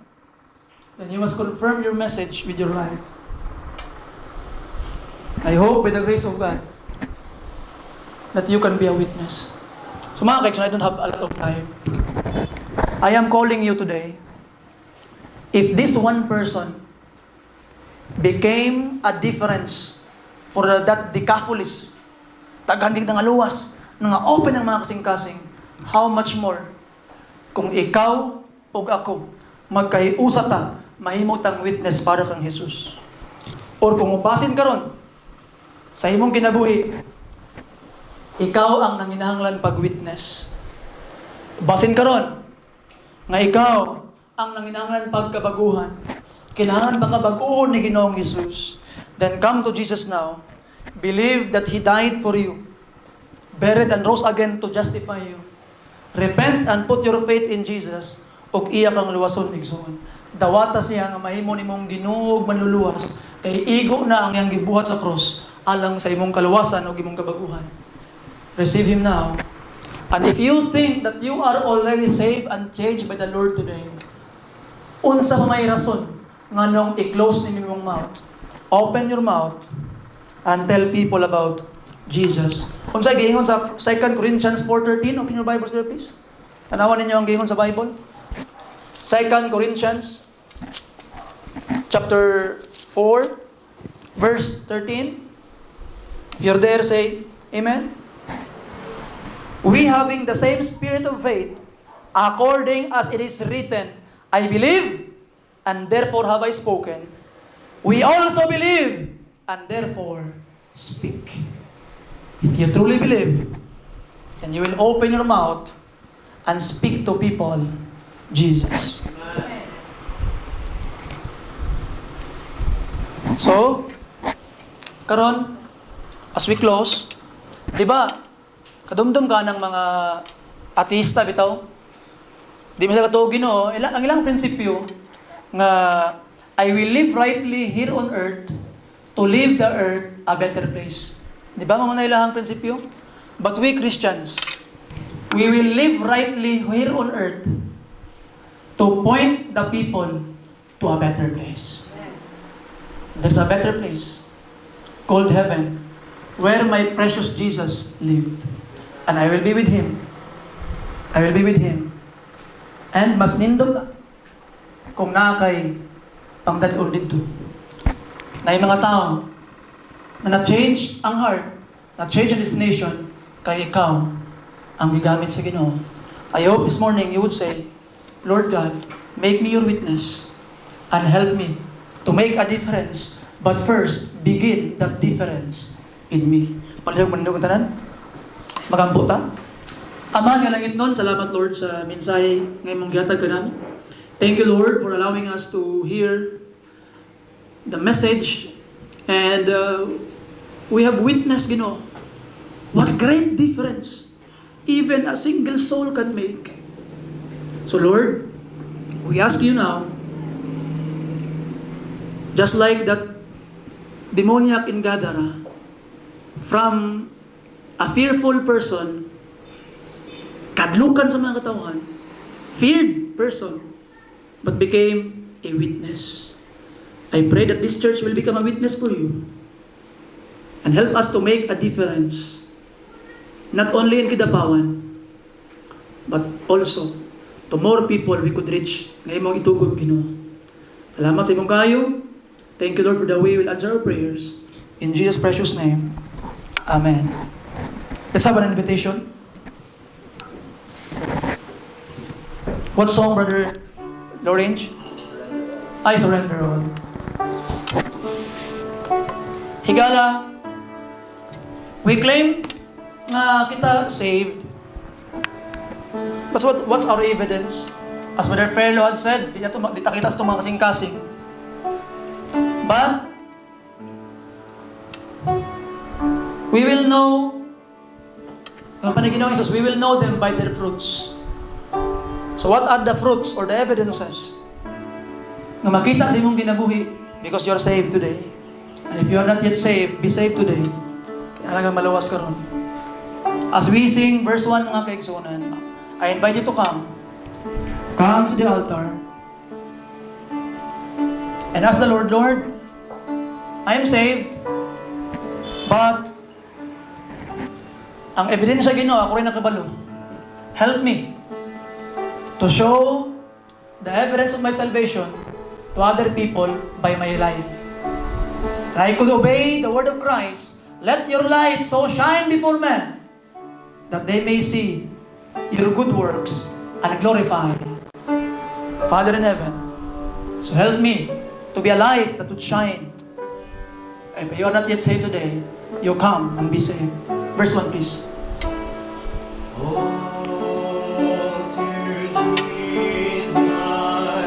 then you must confirm your message with your life. I hope with the grace of God that you can be a witness. So mga kaigsunan, I don't have a lot of time. I am calling you today. If this one person became a difference for that Decapolis, tagahandig ng aluwas, nga open ang mga kasing-kasing, how much more kung ikaw ug ako magkahiusa ta mahimo tang witness para kang Jesus. Or kung ubasin karon sa imong kinabuhi, ikaw ang nanginahanglan pag-witness. Basin karon nga ikaw ang nanginahanglan pagkabaguhan. Kinahanglan ba kabaguhon ni Ginoong Jesus? Then come to Jesus now. Believe that He died for you, buried and rose again to justify you. Repent and put your faith in Jesus, ug iya kang luwason igsoon. Dawata siya nga mahimo nimong ginuog manluluwas, kay igo na ang iyang gibuhat sa cross alang sa imong kaluwasan ug imong kabaguhan. Receive Him now. And if you think that you are already saved and changed by the Lord today, unsa may rason nga nung i-close ninyo imong mouth? Open your mouth and tell people about Jesus. Unsa giingon sa 2 Corinthians 4:13? Open your Bibles there, please. Tanawan ninyo ang giingon sa Bible. 2 Corinthians chapter 4 verse 13. If you're there, say amen. We having the same spirit of faith, according as it is written, I believe, and therefore have I spoken. We also believe, and therefore speak. If you truly believe, then you will open your mouth and speak to people Jesus. So, karon, as we close, di ba, kadumdum ka ng mga ateista bitaw? Di mo sa katuog Ginoo, ang ilang prinsipyo nga I will live rightly here on earth to leave the earth a better place. Di ba mga ilang prinsipyo? But we Christians, we will live rightly here on earth to point the people to a better place. There's a better place called heaven where my precious Jesus lived. And I will be with Him. I will be with Him. And mas nindot kung nakay pangdadon dito. Na yung mga tao na na-change ang heart, na-change ang destination, kay ikaw ang gigamit sa Ginoo. I hope this morning you would say, Lord God, make me your witness and help me to make a difference. But first, begin that difference in me. Palihog manindog ang tanan. Magampo ta. Ama nga langit nun, salamat Lord sa mensahe ngayon mong gihatag ka namin. Thank you Lord for allowing us to hear the message and we have witnessed, Ginoo, what great difference even a single soul can make. So Lord, we ask you now, just like that demoniac in Gadara, from a fearful person, kadlukan sa mga katawan, feared person, but became a witness. I pray that this church will become a witness for you and help us to make a difference, not only in Kidapawan, but also to more people we could reach ngayon mong itugod, Ginoo. Salamat sa imong kayo. Thank you Lord for the way you will answer our prayers. In Jesus' precious name, Amen. Let's have an invitation. What song, Brother Lorange? I surrender all. Higala, we claim na kita saved. But what's our evidence? As Brother Ferlo had said, di ta kita sa mga kasing-kasing. But we will know, ang paniginaw Jesus, we will know them by their fruits. So what are the fruits or the evidences na makita sa imong ginabuhi because you're saved today? And if you are not yet saved, be saved today. Kaya lang malawas ka ron. As we sing verse 1 mga kaigsunan, I invite you to come. Come to the altar. And ask the Lord, Lord, I am saved, but ang ebidensya Ginoo, ako rin nakabalo. Help me to show the evidence of my salvation to other people by my life. And I could obey the word of Christ. Let your light so shine before men that they may see your good works and glorify Father in heaven, so help me to be a light that would shine. If you are not yet saved today, you come and be saved. Verse 1, please.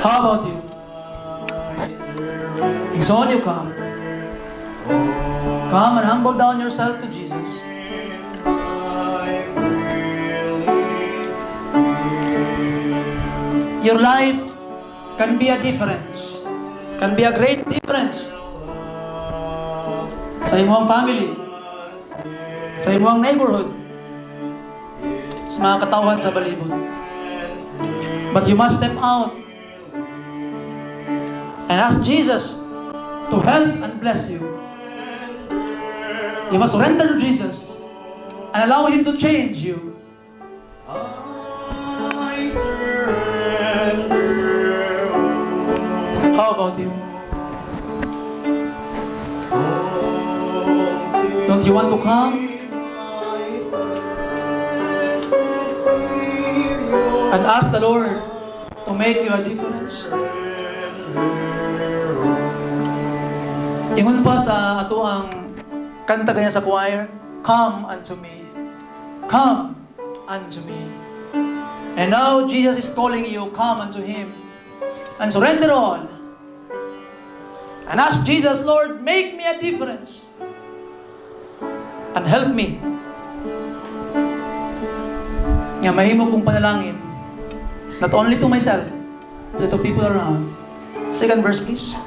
How about you? So on you come. Come and humble down yourself to Jesus. Your life can be a difference. Can be a great difference. Sa imong family. Sa imong neighborhood. Sa mga katawhan sa balibon. But you must step out and ask Jesus to help and bless you. You must surrender to Jesus and allow Him to change you. How about you? Don't you want to come and ask the Lord to make you a difference? Ingon pa sa ato ang kanta ganyan sa choir, come unto me. Come unto me. And now Jesus is calling you, come unto Him and surrender all. And ask Jesus, Lord, make me a difference. And help me. Nga mahimo kong panalangin, not only to myself, but to people around. Second verse, please.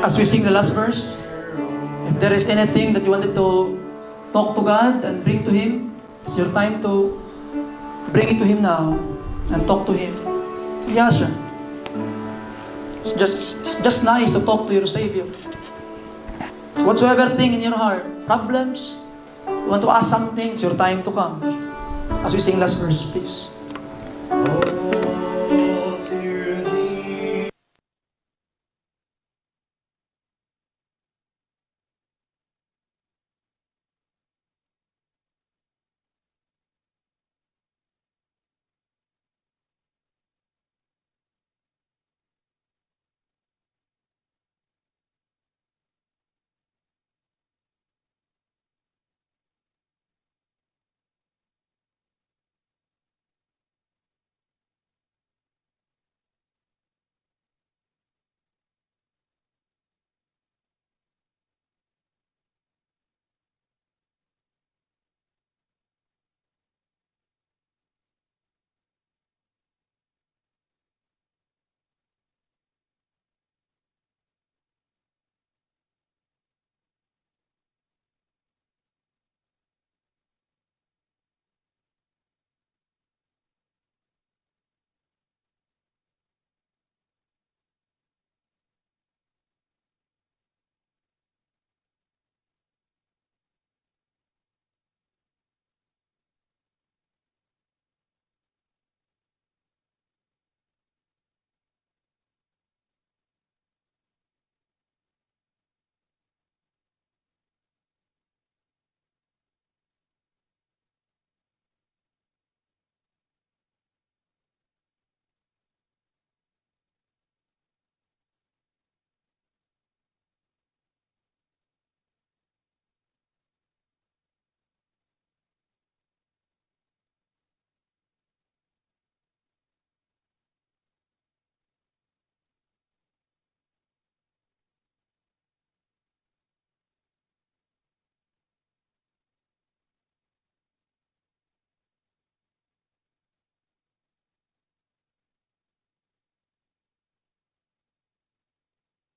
As we sing the last verse, if there is anything that you wanted to talk to God and bring to Him, it's your time to bring it to Him now and talk to Him. Yes, sir. It's just nice to talk to your Savior. So whatsoever thing in your heart, problems, you want to ask something, it's your time to come. As we sing last verse, please.